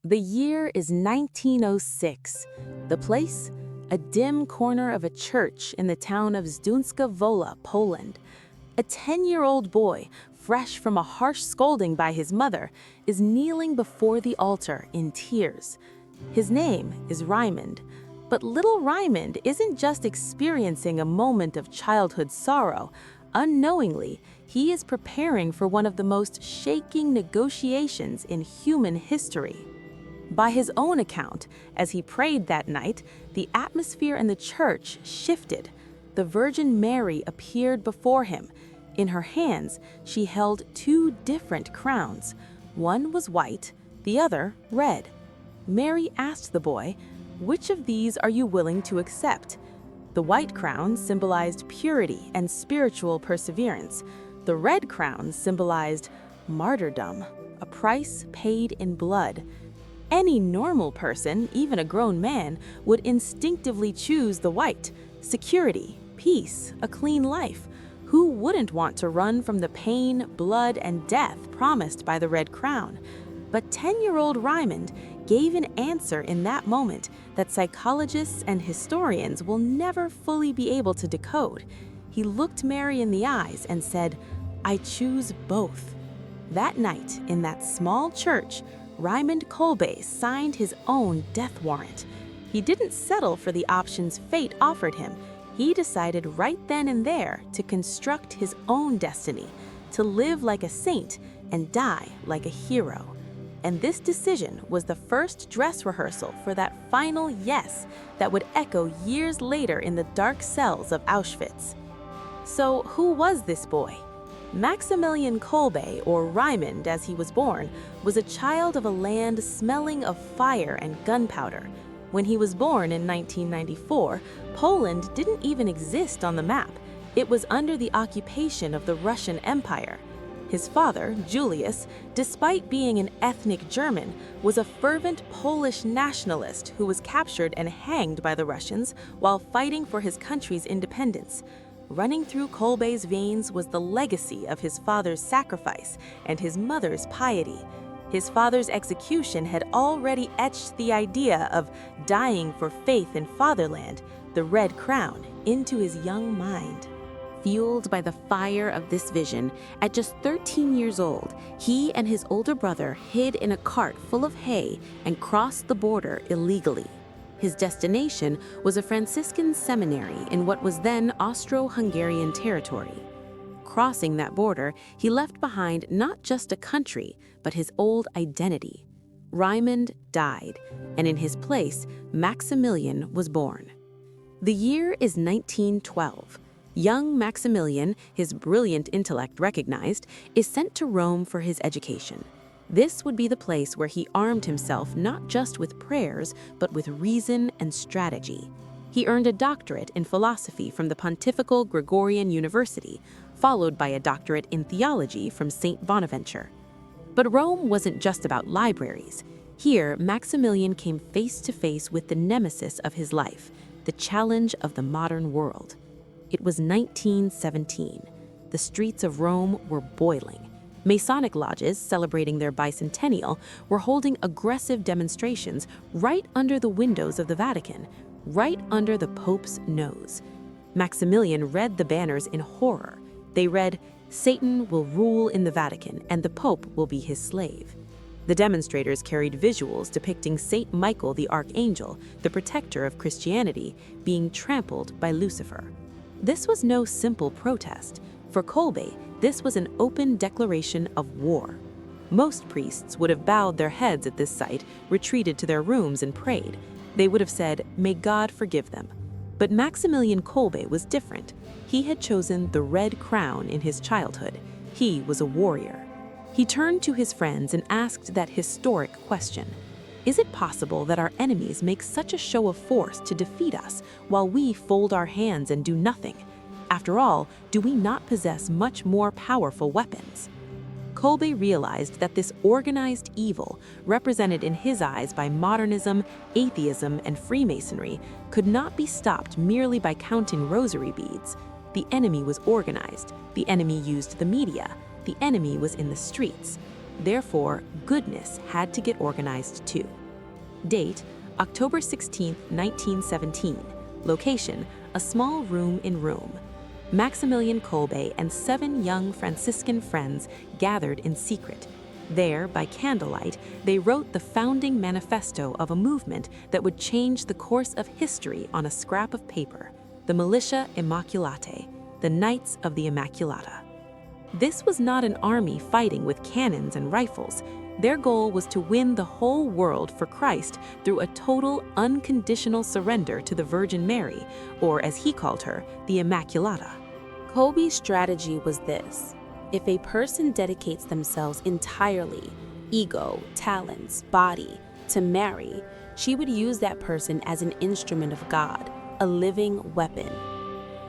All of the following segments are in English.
The year is 1906. The place? A dim corner of a church in the town of Zdunska Wola, Poland. A 10-year-old boy, fresh from a harsh scolding by his mother, is kneeling before the altar in tears. His name is Rajmund. But little Rajmund isn't just experiencing a moment of childhood sorrow. Unknowingly, he is preparing for one of the most shaking negotiations in human history. By his own account, as he prayed that night, the atmosphere in the church shifted. The Virgin Mary appeared before him. In her hands, she held two different crowns. One was white, the other red. Mary asked the boy, "Which of these are you willing to accept?" The white crown symbolized purity and spiritual perseverance. The red crown symbolized martyrdom, a price paid in blood. Any normal person, even a grown man, would instinctively choose the white: security, peace, a clean life. Who wouldn't want to run from the pain, blood, and death promised by the red crown? But 10-year-old Rajmund gave an answer in that moment that psychologists and historians will never fully be able to decode. He looked Mary in the eyes and said, "I choose both." That night, in that small church, Rajmund Kolbe signed his own death warrant. He didn't settle for the options fate offered him. He decided right then and there to construct his own destiny, to live like a saint and die like a hero. And this decision was the first dress rehearsal for that final yes that would echo years later in the dark cells of Auschwitz. So who was this boy? Maximilian Kolbe, or Rajmund as he was born, was a child of a land smelling of fire and gunpowder. When he was born in 1994, Poland didn't even exist on the map. It was under the occupation of the Russian Empire. His father, Julius, despite being an ethnic German, was a fervent Polish nationalist who was captured and hanged by the Russians while fighting for his country's independence. Running through Kolbe's veins was the legacy of his father's sacrifice and his mother's piety. His father's execution had already etched the idea of dying for faith and fatherland, the Red Crown, into his young mind. Fueled by the fire of this vision, at just 13 years old, he and his older brother hid in a cart full of hay and crossed the border illegally. His destination was a Franciscan seminary in what was then Austro-Hungarian territory. Crossing that border, he left behind not just a country, but his old identity. Rajmund died, and in his place, Maximilian was born. The year is 1912. Young Maximilian, his brilliant intellect recognized, is sent to Rome for his education. This would be the place where he armed himself not just with prayers, but with reason and strategy. He earned a doctorate in philosophy from the Pontifical Gregorian University, followed by a doctorate in theology from St. Bonaventure. But Rome wasn't just about libraries. Here, Maximilian came face to face with the nemesis of his life, the challenge of the modern world. It was 1917. The streets of Rome were boiling. Masonic lodges, celebrating their bicentennial, were holding aggressive demonstrations right under the windows of the Vatican, right under the Pope's nose. Maximilian read the banners in horror. They read, "Satan will rule in the Vatican, and the Pope will be his slave." The demonstrators carried visuals depicting Saint Michael the Archangel, the protector of Christianity, being trampled by Lucifer. This was no simple protest. For Kolbe, this was an open declaration of war. Most priests would have bowed their heads at this sight, retreated to their rooms and prayed. They would have said, "May God forgive them." But Maximilian Kolbe was different. He had chosen the Red Crown in his childhood. He was a warrior. He turned to his friends and asked that historic question: is it possible that our enemies make such a show of force to defeat us while we fold our hands and do nothing? After all, do we not possess much more powerful weapons? Kolbe realized that this organized evil, represented in his eyes by modernism, atheism, and Freemasonry, could not be stopped merely by counting rosary beads. The enemy was organized. The enemy used the media. The enemy was in the streets. Therefore, goodness had to get organized too. Date, October 16, 1917. Location, a small room in Rome. Maximilian Kolbe and 7 young Franciscan friends gathered in secret. There, by candlelight, they wrote the founding manifesto of a movement that would change the course of history on a scrap of paper, the Militia Immaculatae, the Knights of the Immaculata. This was not an army fighting with cannons and rifles. Their goal was to win the whole world for Christ through a total, unconditional surrender to the Virgin Mary, or as he called her, the Immaculata. Kolbe's strategy was this: if a person dedicates themselves entirely, ego, talents, body, to Mary, she would use that person as an instrument of God, a living weapon.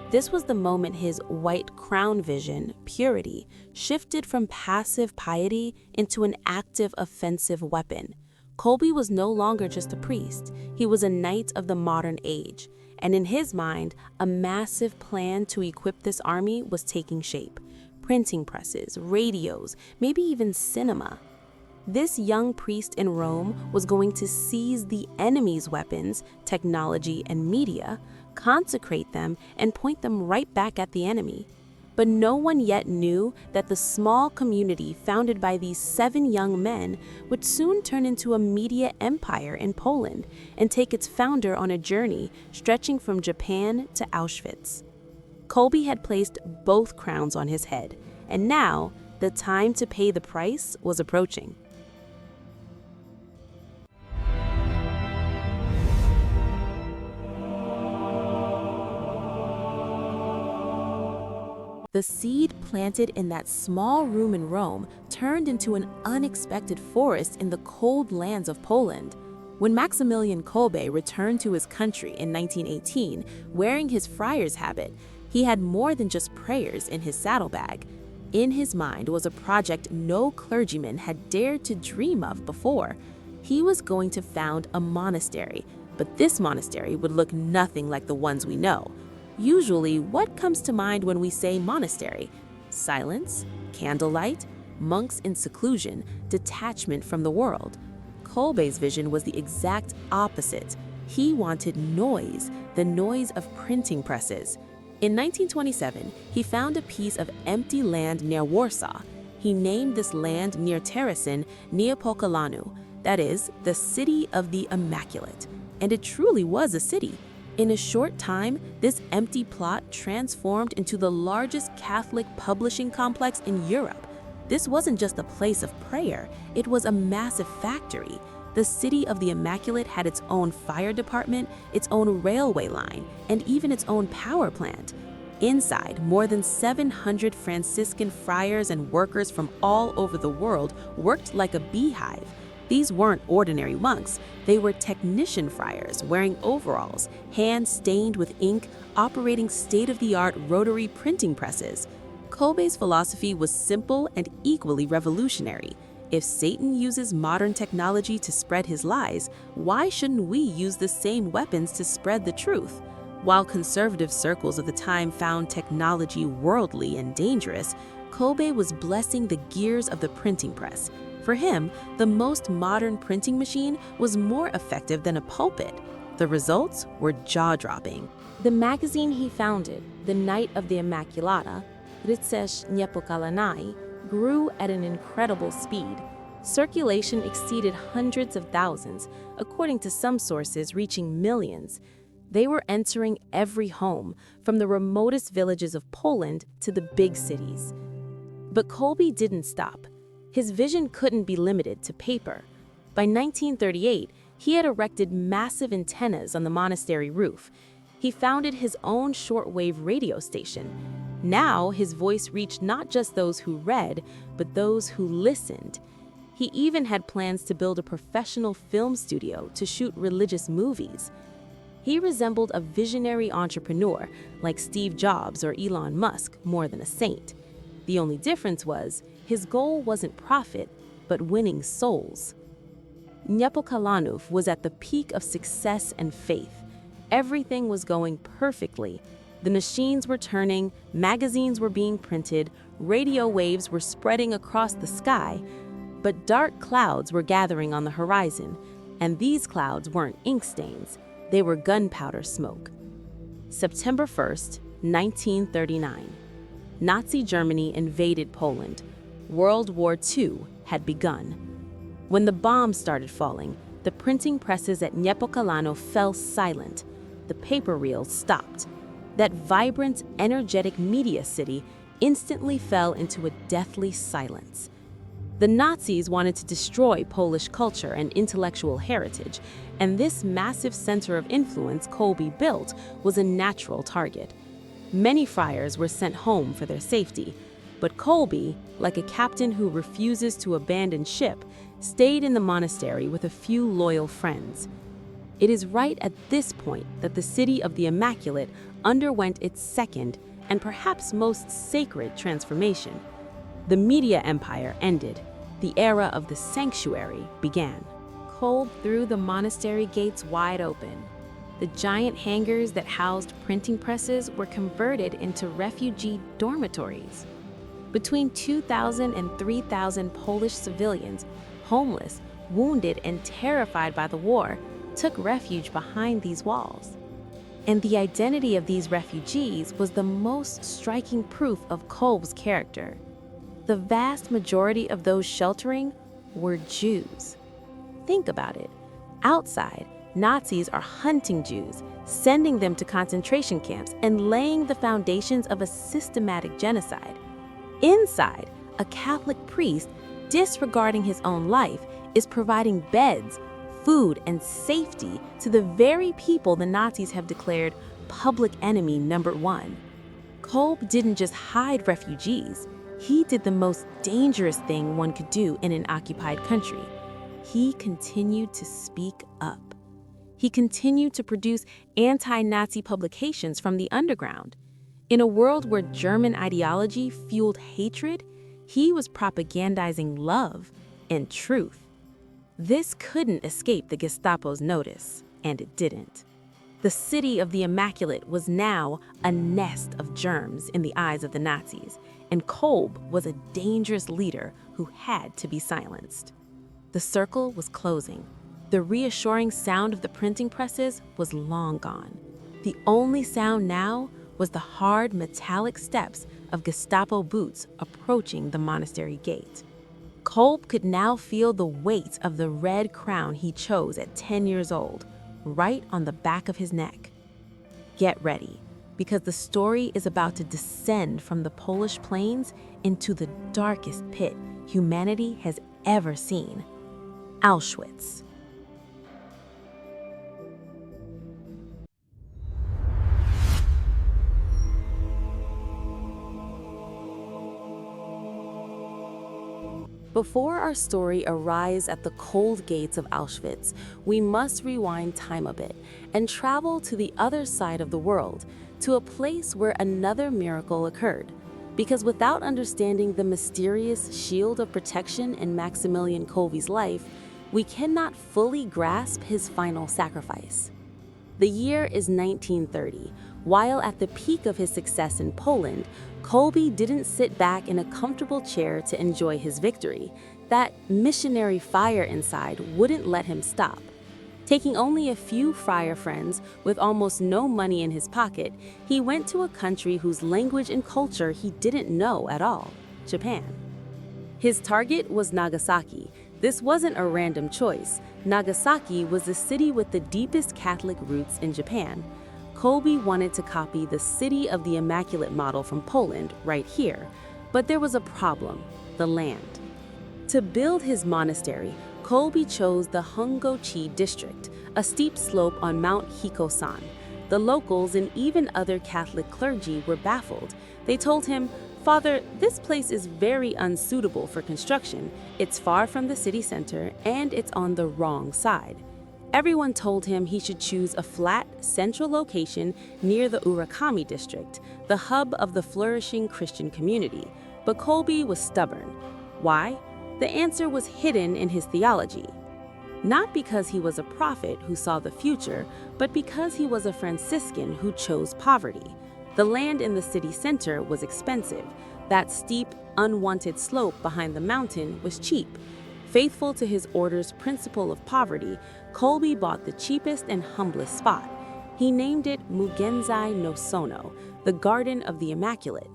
This was the moment his white crown vision, purity, shifted from passive piety into an active offensive weapon. Kolbe was no longer just a priest, he was a knight of the modern age, and in his mind, a massive plan to equip this army was taking shape. Printing presses, radios, maybe even cinema. This young priest in Rome was going to seize the enemy's weapons, technology, and media, consecrate them, and point them right back at the enemy. But no one yet knew that the small community founded by these 7 young men would soon turn into a media empire in Poland and take its founder on a journey stretching from Japan to Auschwitz. Kolbe had placed both crowns on his head, and now the time to pay the price was approaching. The seed planted in that small room in Rome turned into an unexpected forest in the cold lands of Poland. When Maximilian Kolbe returned to his country in 1918, wearing his friar's habit, he had more than just prayers in his saddlebag. In his mind was a project no clergyman had dared to dream of before. He was going to found a monastery, but this monastery would look nothing like the ones we know. Usually, what comes to mind when we say monastery? Silence, candlelight, monks in seclusion, detachment from the world. Kolbe's vision was the exact opposite. He wanted noise, the noise of printing presses. In 1927, he found a piece of empty land near Warsaw. He named this land near Terezin Niepokalanu, that is, the City of the Immaculate. And it truly was a city. In a short time, this empty plot transformed into the largest Catholic publishing complex in Europe. This wasn't just a place of prayer, it was a massive factory. The City of the Immaculate had its own fire department, its own railway line, and even its own power plant. Inside, more than 700 Franciscan friars and workers from all over the world worked like a beehive. These weren't ordinary monks, they were technician friars wearing overalls, hands stained with ink, operating state-of-the-art rotary printing presses. Kolbe's philosophy was simple and equally revolutionary. If Satan uses modern technology to spread his lies, why shouldn't we use the same weapons to spread the truth? While conservative circles of the time found technology worldly and dangerous, Kolbe was blessing the gears of the printing press. For him, the most modern printing machine was more effective than a pulpit. The results were jaw-dropping. The magazine he founded, the Knight of the Immaculata, Rycerz Niepokalany, grew at an incredible speed. Circulation exceeded hundreds of thousands, according to some sources reaching millions. They were entering every home, from the remotest villages of Poland to the big cities. But Kolbe didn't stop. His vision couldn't be limited to paper. By 1938, he had erected massive antennas on the monastery roof. He founded his own shortwave radio station. Now, his voice reached not just those who read, but those who listened. He even had plans to build a professional film studio to shoot religious movies. He resembled a visionary entrepreneur like Steve Jobs or Elon Musk more than a saint. The only difference was, his goal wasn't profit, but winning souls. Niepokalany was at the peak of success and faith. Everything was going perfectly. The machines were turning, magazines were being printed, radio waves were spreading across the sky. but dark clouds were gathering on the horizon, and these clouds weren't ink stains, they were gunpowder smoke. September 1st, 1939. Nazi Germany invaded Poland. World War II had begun. When the bombs started falling, the printing presses at Niepokalano fell silent. The paper reels stopped. That vibrant, energetic media city instantly fell into a deathly silence. The Nazis wanted to destroy Polish culture and intellectual heritage, and this massive center of influence Kolbe built was a natural target. Many friars were sent home for their safety, but Kolbe, like a captain who refuses to abandon ship, stayed in the monastery with a few loyal friends. It is right at this point that the city of the Immaculate underwent its second and perhaps most sacred transformation. The media empire ended. The era of the sanctuary began. Kolbe threw the monastery gates wide open. The giant hangars that housed printing presses were converted into refugee dormitories. Between 2,000 and 3,000 Polish civilians, homeless, wounded, and terrified by the war, took refuge behind these walls. And the identity of these refugees was the most striking proof of Kolbe's character. The vast majority of those sheltering were Jews. Think about it. Outside, Nazis are hunting Jews, sending them to concentration camps, and laying the foundations of a systematic genocide. Inside, a Catholic priest, disregarding his own life, is providing beds, food, and safety to the very people the Nazis have declared public enemy number one. Kolbe didn't just hide refugees. He did the most dangerous thing one could do in an occupied country. He continued to speak up. He continued to produce anti-Nazi publications from the underground. In a world where German ideology fueled hatred, he was propagandizing love and truth. This couldn't escape the Gestapo's notice, and it didn't. The city of the Immaculate was now a nest of germs in the eyes of the Nazis, and Kolbe was a dangerous leader who had to be silenced. The circle was closing. The reassuring sound of the printing presses was long gone. The only sound now was the hard metallic steps of Gestapo boots approaching the monastery gate. Kolbe could now feel the weight of the red crown he chose at 10 years old, right on the back of his neck. Get ready, because the story is about to descend from the Polish plains into the darkest pit humanity has ever seen: Auschwitz. Before our story arrives at the cold gates of Auschwitz, we must rewind time a bit and travel to the other side of the world, to a place where another miracle occurred. Because without understanding the mysterious shield of protection in Maximilian Kolbe's life, we cannot fully grasp his final sacrifice. The year is 1930. While at the peak of his success in Poland, Kolbe didn't sit back in a comfortable chair to enjoy his victory. That missionary fire inside wouldn't let him stop. Taking only a few friar friends with almost no money in his pocket, he went to a country whose language and culture he didn't know at all: Japan. His target was Nagasaki. This wasn't a random choice. Nagasaki was the city with the deepest Catholic roots in Japan. Kolbe wanted to copy the City of the Immaculate model from Poland right here, but there was a problem: the land. To build his monastery, Kolbe chose the Hungochi district, a steep slope on Mount Hikosan. The locals and even other Catholic clergy were baffled. They told him, "Father, this place is very unsuitable for construction. It's far from the city center and it's on the wrong side." Everyone told him he should choose a flat, central location near the Urakami district, the hub of the flourishing Christian community. But Kolbe was stubborn. Why? The answer was hidden in his theology. Not because he was a prophet who saw the future, but because he was a Franciscan who chose poverty. The land in the city center was expensive. That steep, unwanted slope behind the mountain was cheap. Faithful to his order's principle of poverty, Kolbe bought the cheapest and humblest spot. He named it Mugenzai no Sono, the Garden of the Immaculate.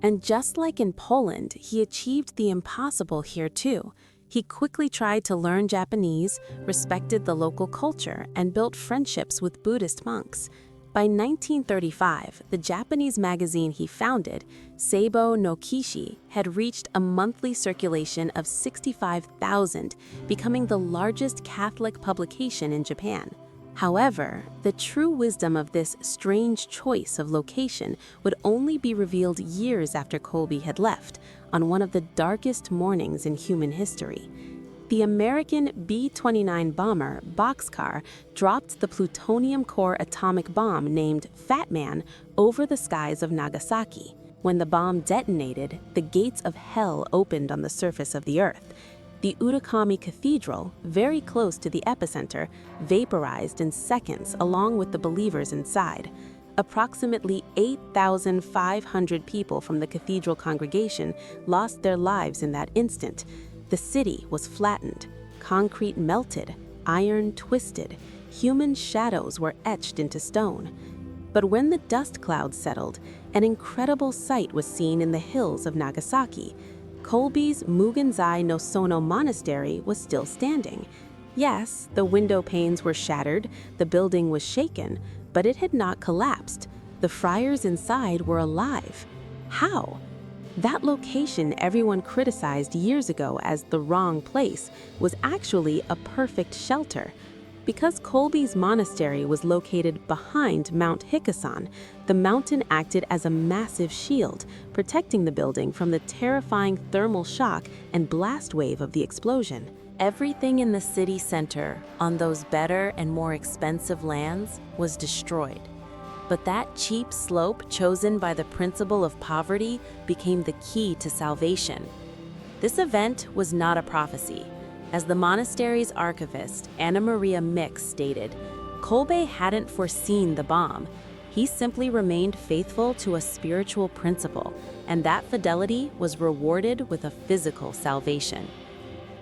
And just like in Poland, he achieved the impossible here too. He quickly tried to learn Japanese, respected the local culture, and built friendships with Buddhist monks. By 1935, the Japanese magazine he founded, Seibo no Kishi, had reached a monthly circulation of 65,000, becoming the largest Catholic publication in Japan. However, the true wisdom of this strange choice of location would only be revealed years after Kolbe had left, on one of the darkest mornings in human history. The American B-29 bomber Boxcar dropped the plutonium core atomic bomb named Fat Man over the skies of Nagasaki. When the bomb detonated, the gates of hell opened on the surface of the earth. The Urakami Cathedral, very close to the epicenter, vaporized in seconds along with the believers inside. Approximately 8,500 people from the cathedral congregation lost their lives in that instant. The city was flattened, concrete melted, iron twisted, human shadows were etched into stone. But when the dust clouds settled, an incredible sight was seen in the hills of Nagasaki. Kolbe's Mugenzai no Sono monastery was still standing. Yes, the window panes were shattered, the building was shaken, but it had not collapsed. The friars inside were alive. How? That location everyone criticized years ago as the wrong place was actually a perfect shelter. Because Kolbe's monastery was located behind Mount Hikkasan, the mountain acted as a massive shield, protecting the building from the terrifying thermal shock and blast wave of the explosion. Everything in the city center, on those better and more expensive lands, was destroyed. But that cheap slope chosen by the principle of poverty became the key to salvation. This event was not a prophecy. As the monastery's archivist, Anna Maria Mix, stated, Kolbe hadn't foreseen the bomb. He simply remained faithful to a spiritual principle, and that fidelity was rewarded with a physical salvation.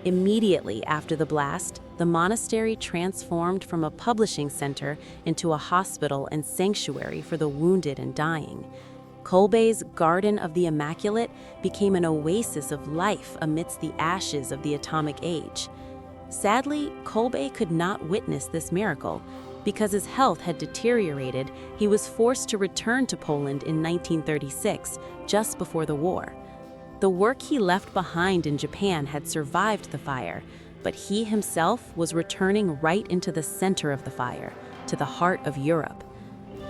Immediately after the blast, the monastery transformed from a publishing center into a hospital and sanctuary for the wounded and dying. Kolbe's Garden of the Immaculate became an oasis of life amidst the ashes of the atomic age. Sadly, Kolbe could not witness this miracle. Because his health had deteriorated, he was forced to return to Poland in 1936, just before the war. The work he left behind in Japan had survived the fire, but he himself was returning right into the center of the fire, to the heart of Europe.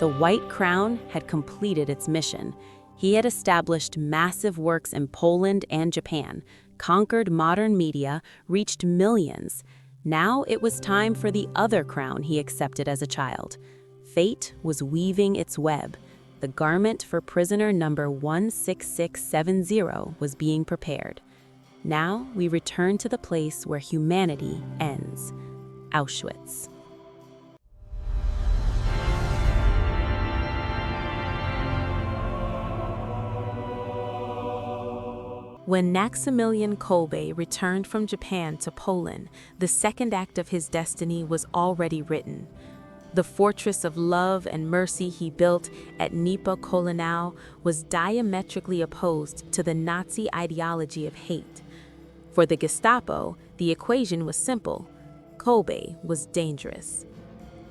The White Crown had completed its mission. He had established massive works in Poland and Japan, conquered modern media, reached millions. Now it was time for the other crown he accepted as a child. Fate was weaving its web. The garment for prisoner number 16670 was being prepared. Now we return to the place where humanity ends, Auschwitz. When Maximilian Kolbe returned from Japan to Poland, the second act of his destiny was already written. The fortress of love and mercy he built at Niepokolonau was diametrically opposed to the Nazi ideology of hate. For the Gestapo, the equation was simple: Kolbe was dangerous.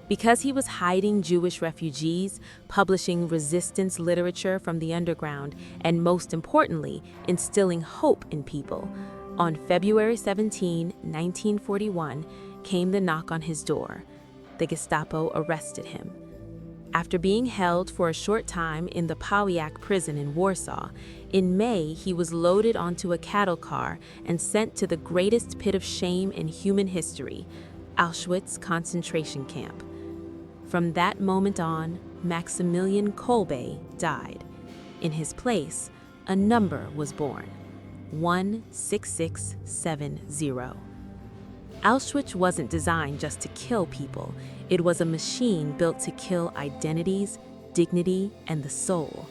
Because he was hiding Jewish refugees, publishing resistance literature from the underground, and most importantly, instilling hope in people, on February 17, 1941, came the knock on his door. The Gestapo arrested him. After being held for a short time in the Pawiak prison in Warsaw, in May he was loaded onto a cattle car and sent to the greatest pit of shame in human history, Auschwitz concentration camp. From that moment on, Maximilian Kolbe died. In his place, a number was born, 16670. Auschwitz wasn't designed just to kill people. It was a machine built to kill identities, dignity, and the soul.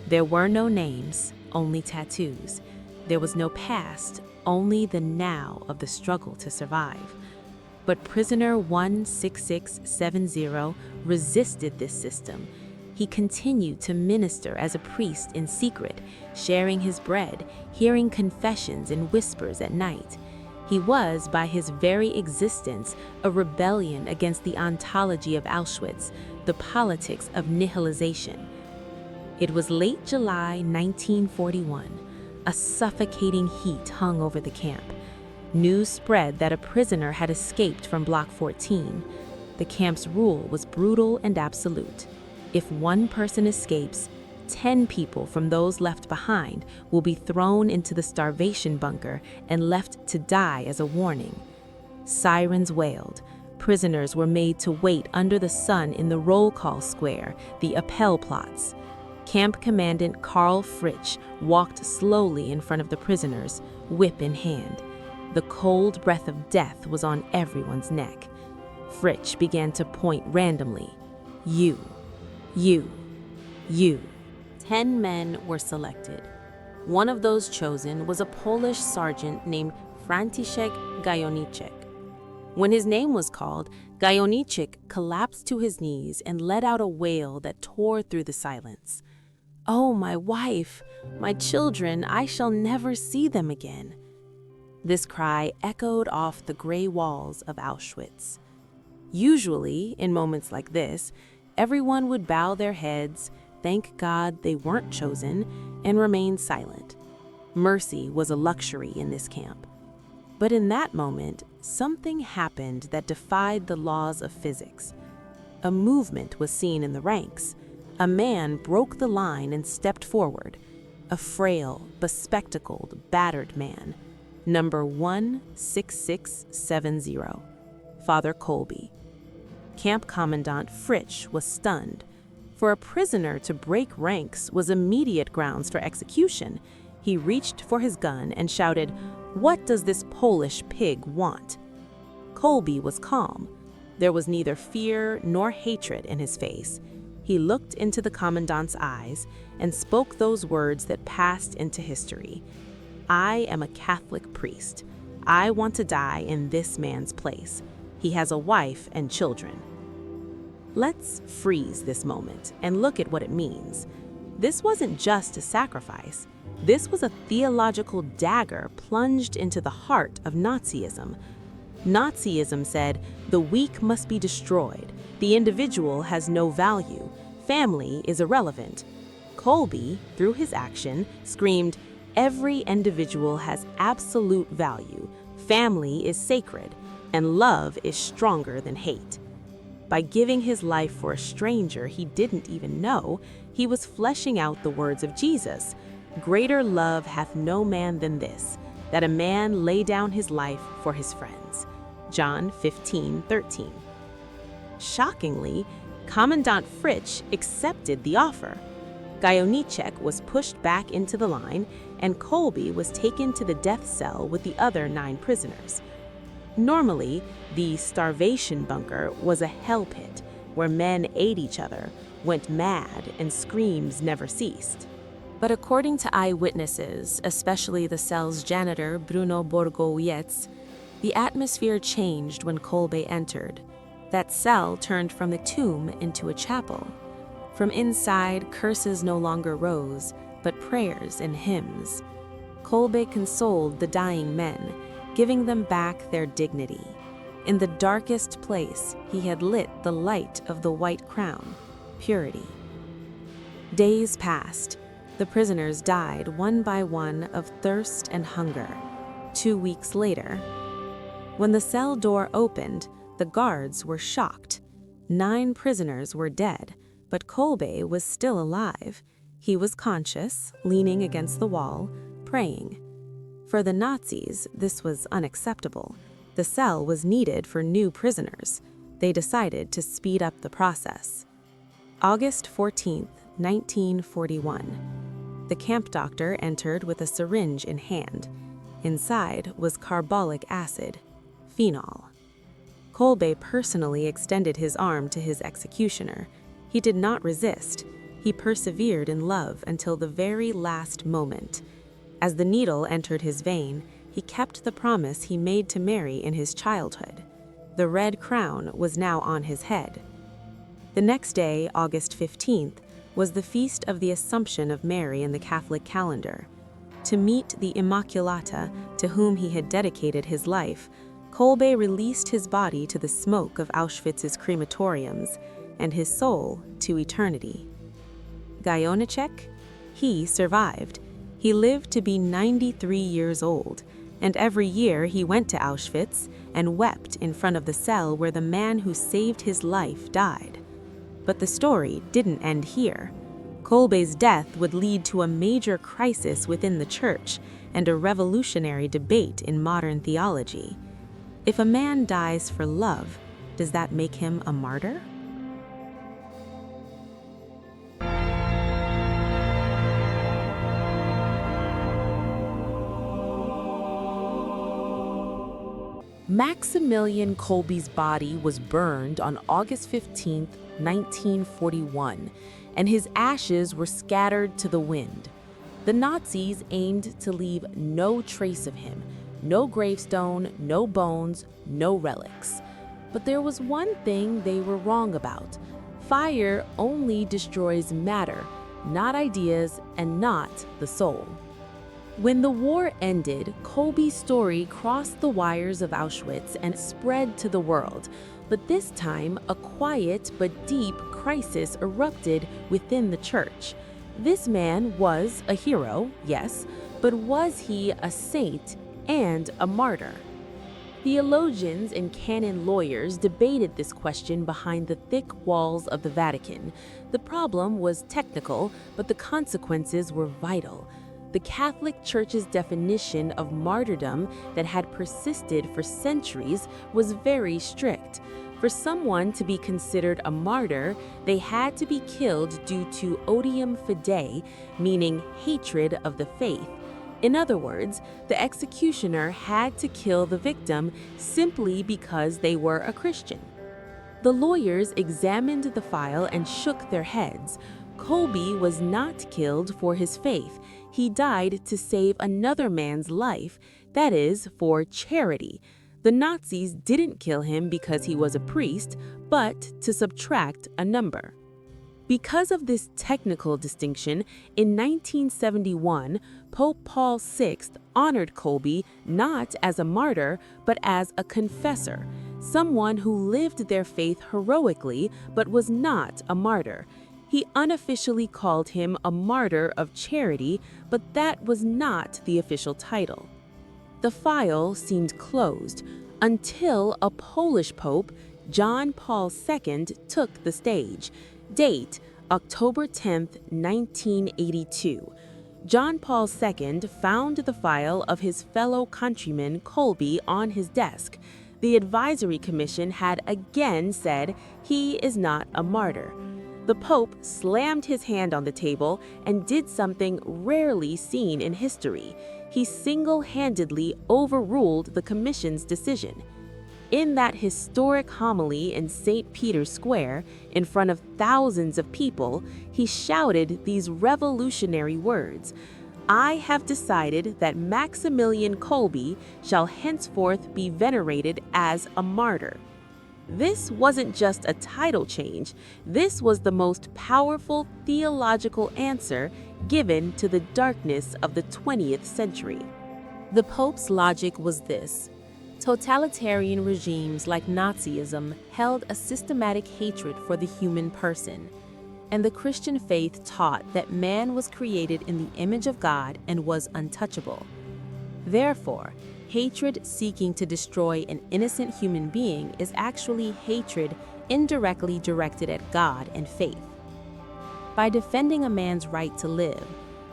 There were no names, only tattoos. There was no past, only the now of the struggle to survive. But prisoner 16670 resisted this system. He continued to minister as a priest in secret, sharing his bread, hearing confessions and whispers at night. He was, by his very existence, a rebellion against the ontology of Auschwitz, the politics of nihilization. It was late July 1941. A suffocating heat hung over the camp. News spread that a prisoner had escaped from Block 14. The camp's rule was brutal and absolute. If one person escapes, 10 people from those left behind will be thrown into the starvation bunker and left to die as a warning. Sirens wailed. Prisoners were made to wait under the sun in the roll call square, the Appellplatz. Camp Commandant Karl Fritsch walked slowly in front of the prisoners, whip in hand. The cold breath of death was on everyone's neck. Fritsch began to point randomly. You. 10 men were selected. One of those chosen was a Polish sergeant named Franciszek Gajowniczek. When his name was called, Gajowniczek collapsed to his knees and let out a wail that tore through the silence. "Oh, my wife, my children, I shall never see them again." This cry echoed off the gray walls of Auschwitz. Usually, in moments like this, everyone would bow their heads, thank God they weren't chosen, and remain silent. Mercy was a luxury in this camp. But in that moment, something happened that defied the laws of physics. A movement was seen in the ranks. A man broke the line and stepped forward. A frail, bespectacled, battered man. Number 16670. Father Kolbe. Camp Commandant Fritsch was stunned. For a prisoner to break ranks was immediate grounds for execution. He reached for his gun and shouted, "What does this Polish pig want?" Kolbe was calm. There was neither fear nor hatred in his face. He looked into the commandant's eyes and spoke those words that passed into history. "I am a Catholic priest. I want to die in this man's place. He has a wife and children." Let's freeze this moment and look at what it means. This wasn't just a sacrifice. This was a theological dagger plunged into the heart of Nazism. Nazism said, the weak must be destroyed. The individual has no value. Family is irrelevant. Kolbe, through his action, screamed, "Every individual has absolute value. Family is sacred, and love is stronger than hate." By giving his life for a stranger he didn't even know, he was fleshing out the words of Jesus. "Greater love hath no man than this, that a man lay down his life for his friends." John 15:13. Shockingly, Commandant Fritsch accepted the offer. Gajowniczek was pushed back into the line, and Kolbe was taken to the death cell with the other 9 prisoners. Normally, the starvation bunker was a hell pit where men ate each other, went mad, and screams never ceased. But according to eyewitnesses, especially the cell's janitor Bruno Borgowiec, the atmosphere changed when Kolbe entered. That cell turned from a tomb into a chapel. From inside, curses no longer rose, but prayers and hymns. Kolbe consoled the dying men, giving them back their dignity. In the darkest place, he had lit the light of the white crown, purity. Days passed. The prisoners died one by one of thirst and hunger. 2 weeks later, when the cell door opened, the guards were shocked. 9 prisoners were dead, but Kolbe was still alive. He was conscious, leaning against the wall, praying. For the Nazis, this was unacceptable. The cell was needed for new prisoners. They decided to speed up the process. August 14, 1941. The camp doctor entered with a syringe in hand. Inside was carbolic acid, phenol. Kolbe personally extended his arm to his executioner. He did not resist. He persevered in love until the very last moment. As the needle entered his vein, he kept the promise he made to Mary in his childhood. The red crown was now on his head. The next day, August 15th, was the feast of the Assumption of Mary in the Catholic calendar. To meet the Immaculata, to whom he had dedicated his life, Kolbe released his body to the smoke of Auschwitz's crematoriums, and his soul to eternity. Gajowniczek? He survived. He lived to be 93 years old, and every year he went to Auschwitz and wept in front of the cell where the man who saved his life died. But the story didn't end here. Kolbe's death would lead to a major crisis within the church and a revolutionary debate in modern theology. If a man dies for love, does that make him a martyr? Maximilian Kolbe's body was burned on August 15, 1941, and his ashes were scattered to the wind. The Nazis aimed to leave no trace of him, no gravestone, no bones, no relics. But there was one thing they were wrong about. Fire only destroys matter, not ideas and not the soul. When the war ended, Kolbe's story crossed the wires of Auschwitz and spread to the world. But this time, a quiet but deep crisis erupted within the church. This man was a hero, yes, but was he a saint and a martyr? Theologians and canon lawyers debated this question behind the thick walls of the Vatican. The problem was technical, but the consequences were vital. The Catholic Church's definition of martyrdom that had persisted for centuries was very strict. For someone to be considered a martyr, they had to be killed due to odium fidei, meaning hatred of the faith. In other words, the executioner had to kill the victim simply because they were a Christian. The lawyers examined the file and shook their heads. Kolbe was not killed for his faith. He died to save another man's life, that is, for charity. The Nazis didn't kill him because he was a priest, but to subtract a number. Because of this technical distinction, in 1971, Pope Paul VI honored Kolbe not as a martyr, but as a confessor, someone who lived their faith heroically but was not a martyr. He unofficially called him a martyr of charity, but that was not the official title. The file seemed closed until a Polish pope, John Paul II, took the stage. Date, October 10, 1982. John Paul II found the file of his fellow countryman Kolbe on his desk. The advisory commission had again said he is not a martyr. The Pope slammed his hand on the table and did something rarely seen in history. He single-handedly overruled the commission's decision. In that historic homily in St. Peter's Square, in front of thousands of people, he shouted these revolutionary words: "I have decided that Maximilian Kolbe shall henceforth be venerated as a martyr." This wasn't just a title change. This was the most powerful theological answer given to the darkness of the 20th century. The Pope's logic was this: totalitarian regimes like Nazism held a systematic hatred for the human person, and the Christian faith taught that man was created in the image of God and was untouchable. Therefore, hatred seeking to destroy an innocent human being is actually hatred indirectly directed at God and faith. By defending a man's right to live,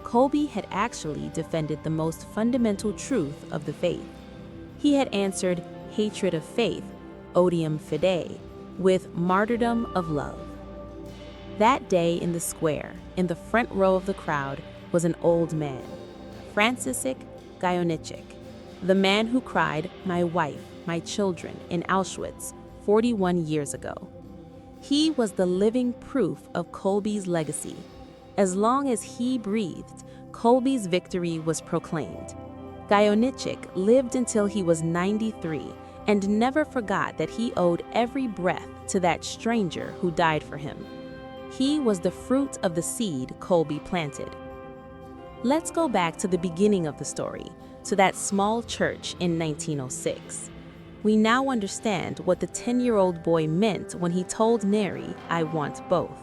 Kolbe had actually defended the most fundamental truth of the faith. He had answered hatred of faith, odium fidei, with martyrdom of love. That day in the square, in the front row of the crowd, was an old man, Franciszek Gajowniczek, the man who cried, "My wife, my children," in Auschwitz 41 years ago. He was the living proof of Kolbe's legacy. As long as he breathed, Kolbe's victory was proclaimed. Gajowniczek lived until he was 93 and never forgot that he owed every breath to that stranger who died for him. He was the fruit of the seed Kolbe planted. Let's go back to the beginning of the story, to that small church in 1906. We now understand what the 10-year-old boy meant when he told Neri, "I want both."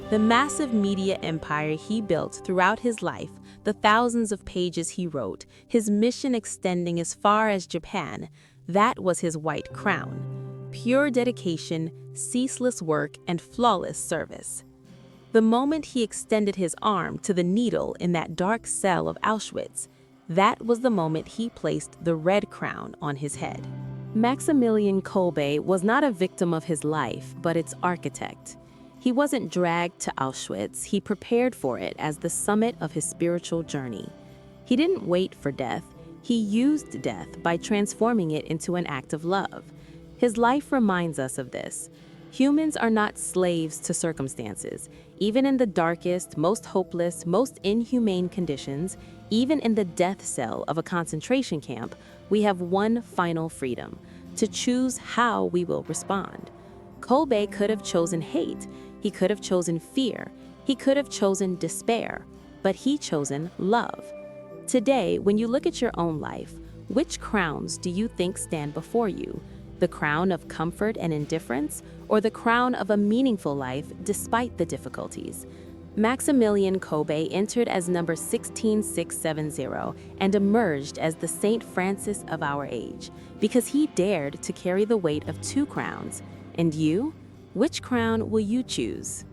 The massive media empire he built throughout his life, the thousands of pages he wrote, his mission extending as far as Japan, that was his white crown. Pure dedication, ceaseless work, and flawless service. The moment he extended his arm to the needle in that dark cell of Auschwitz, that was the moment he placed the red crown on his head. Maximilian Kolbe was not a victim of his life, but its architect. He wasn't dragged to Auschwitz, he prepared for it as the summit of his spiritual journey. He didn't wait for death, he used death by transforming it into an act of love. His life reminds us of this. Humans are not slaves to circumstances. Even in the darkest, most hopeless, most inhumane conditions, even in the death cell of a concentration camp, we have one final freedom: to choose how we will respond. Kolbe could have chosen hate, he could have chosen fear, he could have chosen despair, but he chosen love. Today, when you look at your own life, which crowns do you think stand before you? The crown of comfort and indifference, or the crown of a meaningful life despite the difficulties? Maximilian Kolbe entered as number 16670 and emerged as the Saint Francis of our age, because he dared to carry the weight of two crowns. And you? Which crown will you choose?